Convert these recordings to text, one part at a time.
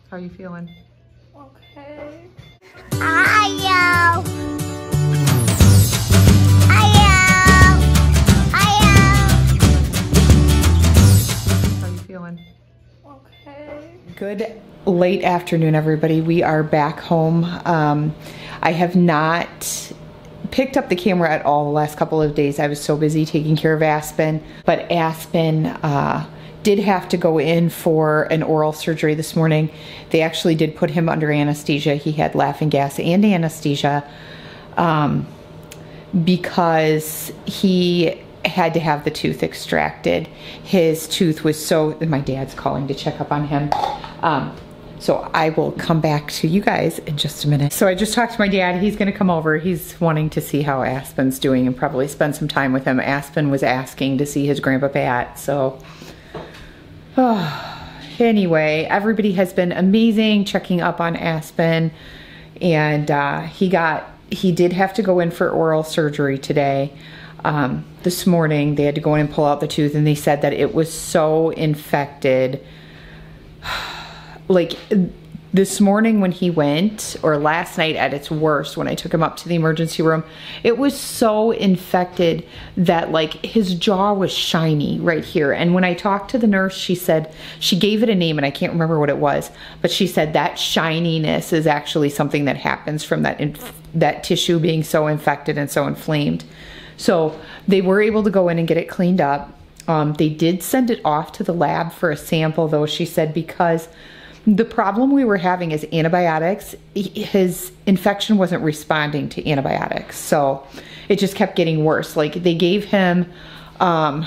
How are you feeling? Okay. How are you feeling? Okay. Good late afternoon, everybody. We are back home. I have not picked up the camera at all the last couple of days. I was so busy taking care of Aspen, but Aspen did have to go in for an oral surgery this morning. They actually did put him under anesthesia. He had laughing gas and anesthesia because he had to have the tooth extracted. His tooth was so, my dad's calling to check up on him. So I will come back to you guys in just a minute. So I just talked to my dad. He's gonna come over. He's wanting to see how Aspen's doing and probably spend some time with him. Aspen was asking to see his Grandpa Pat, so. Anyway, everybody has been amazing checking up on Aspen, and he did have to go in for oral surgery today. This morning they had to go in and pull out the tooth, and they said that it was so infected. Like this morning when he went, or last night at its worst when I took him up to the emergency room, it was so infected that like his jaw was shiny right here. And when I talked to the nurse, she said, she gave it a name and I can't remember what it was, but she said that shininess is actually something that happens from that tissue being so infected and so inflamed. So they were able to go in and get it cleaned up. They did send it off to the lab for a sample though, she said, because the problem we were having is antibiotics. His infection wasn't responding to antibiotics. So it just kept getting worse. Like they gave him a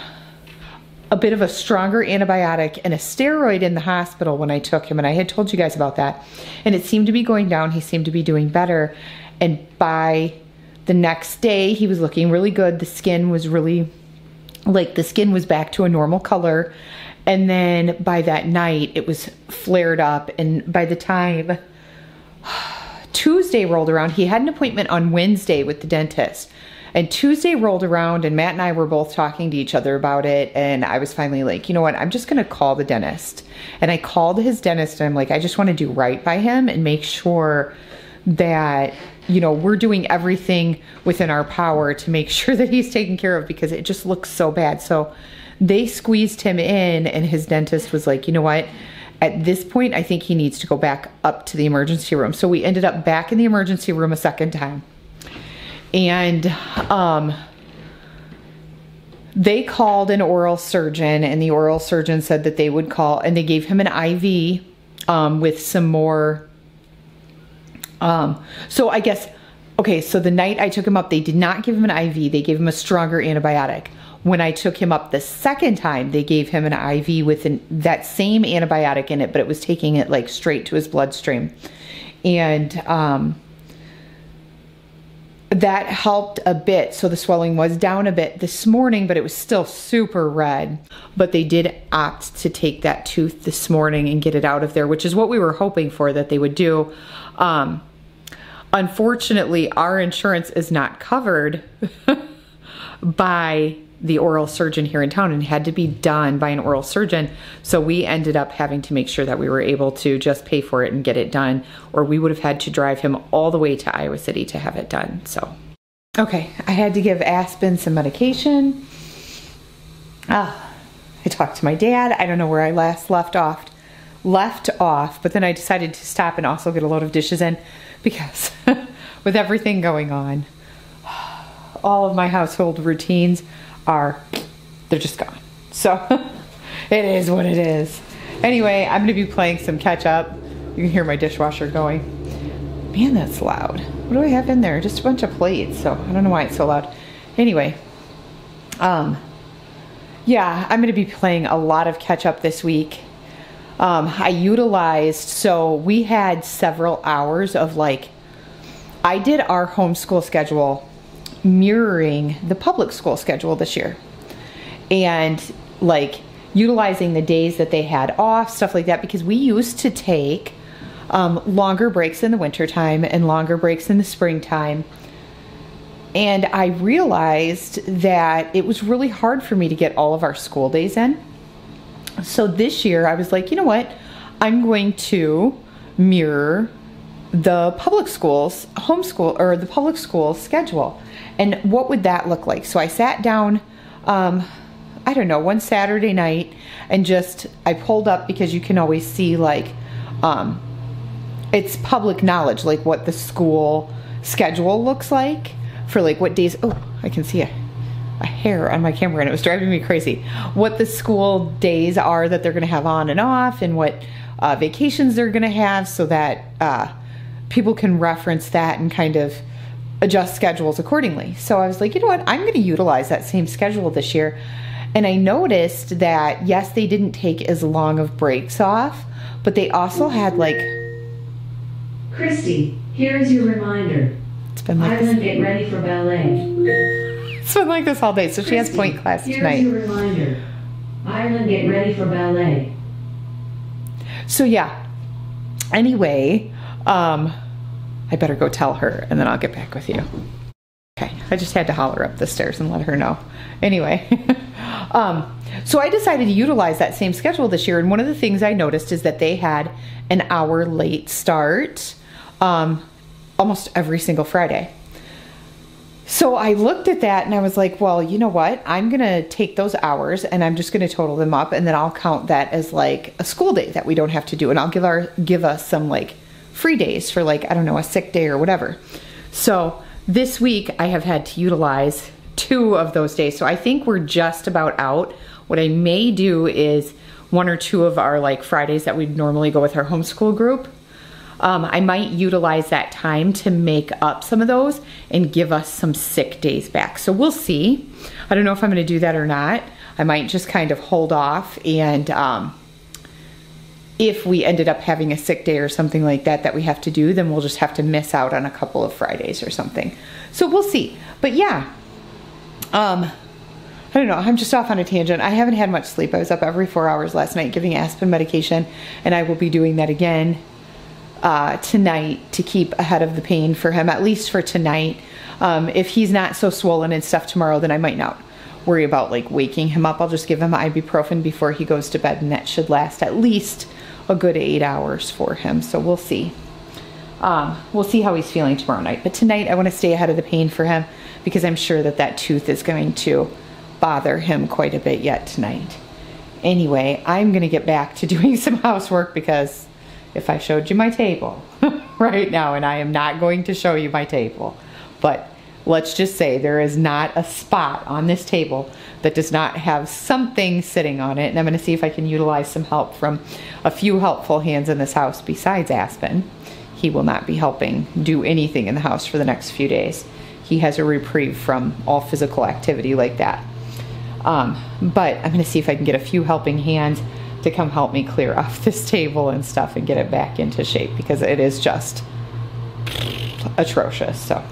bit of a stronger antibiotic and a steroid in the hospital when I took him. And I had told you guys about that. And it seemed to be going down. He seemed to be doing better. And by the next day, he was looking really good. The skin was really, like the skin was back to a normal color. And then by that night, it was flared up. And by the time Tuesday rolled around, he had an appointment on Wednesday with the dentist. And Tuesday rolled around and Matt and I were both talking to each other about it. And I was finally like, you know what, I'm just going to call the dentist. And I called his dentist and I'm like, I just want to do right by him and make sure that, you know, we're doing everything within our power to make sure that he's taken care of because it just looks so bad. So they squeezed him in and his dentist was like, you know what, at this point, I think he needs to go back up to the emergency room. So we ended up back in the emergency room a second time. And they called an oral surgeon and the oral surgeon said that they would call, and they gave him an IV with some more. So I guess, okay, so the night I took him up, they did not give him an IV. They gave him a stronger antibiotic. When I took him up the second time, they gave him an IV with that same antibiotic in it, but it was taking it like straight to his bloodstream. And that helped a bit. So the swelling was down a bit this morning, but it was still super red. But they did opt to take that tooth this morning and get it out of there, which is what we were hoping for that they would do. Unfortunately, our insurance is not covered by the oral surgeon here in town and had to be done by an oral surgeon. So we ended up having to make sure that we were able to just pay for it and get it done, or we would have had to drive him all the way to Iowa City to have it done. So, okay, I had to give Aspen some medication. I talked to my dad. I don't know where I last left off, but then I decided to stop and also get a load of dishes in because with everything going on, all of my household routines they're just gone. So it is what it is. Anyway, I'm gonna be playing some catch up. You can hear my dishwasher going. Man, that's loud. What do I have in there? Just a bunch of plates, so I don't know why it's so loud. Anyway, yeah, I'm gonna be playing a lot of catch up this week. I utilized, so we had several hours of like, I did our homeschool schedule mirroring the public school schedule this year and like utilizing the days that they had off, stuff like that, because we used to take longer breaks in the wintertime and longer breaks in the springtime. And I realized that it was really hard for me to get all of our school days in. So this year I was like, you know what, I'm going to mirror the public schools homeschool or the public school schedule. And what would that look like? So I sat down, I don't know, one Saturday night and I pulled up, because you can always see like, it's public knowledge, like what the school schedule looks like for like what days. Oh, I can see a hair on my camera and it was driving me crazy. What the school days are that they're going to have on and off, and what vacations they're going to have, so that people can reference that and kind of adjust schedules accordingly. So I was like, you know what, I'm going to utilize that same schedule this year. And I noticed that, yes, they didn't take as long of breaks off, but they also had like... Christi, here is your reminder. It's been like Ireland, get ready for ballet. It's been like this all day. So Christi, she has point class tonight. Here's your reminder. Ireland, get ready for ballet. So yeah, anyway, I better go tell her and then I'll get back with you. Okay, I just had to holler up the stairs and let her know. Anyway, so I decided to utilize that same schedule this year. And one of the things I noticed is that they had an hour late start almost every single Friday. So I looked at that and I was like, well, you know what? I'm going to take those hours and I'm just going to total them up, and then I'll count that as like a school day that we don't have to do. And I'll give us some like free days for like, I don't know, a sick day or whatever. So this week I have had to utilize 2 of those days. So I think we're just about out. What I may do is 1 or 2 of our like Fridays that we'd normally go with our homeschool group. I might utilize that time to make up some of those and give us some sick days back. So we'll see. I don't know if I'm going to do that or not. I might just kind of hold off, and if we ended up having a sick day or something like that that we have to do, then we'll just have to miss out on a couple of Fridays or something. So we'll see. But yeah, I don't know. I'm just off on a tangent. I haven't had much sleep. I was up every 4 hours last night giving Aspen medication, and I will be doing that again tonight to keep ahead of the pain for him, at least for tonight. If he's not so swollen and stuff tomorrow, then I might not worry about like waking him up. I'll just give him ibuprofen before he goes to bed, and that should last at least a good 8 hours for him. So we'll see. We'll see how he's feeling tomorrow night. But tonight I want to stay ahead of the pain for him, because I'm sure that that tooth is going to bother him quite a bit yet tonight. Anyway, I'm going to get back to doing some housework, because if I showed you my table right now, and I am not going to show you my table, but let's just say there is not a spot on this table that does not have something sitting on it. And I'm going to see if I can utilize some help from a few helpful hands in this house besides Aspen. He will not be helping do anything in the house for the next few days. He has a reprieve from all physical activity like that. But I'm going to see if I can get a few helping hands to come help me clear off this table and stuff and get it back into shape, because it is just atrocious. So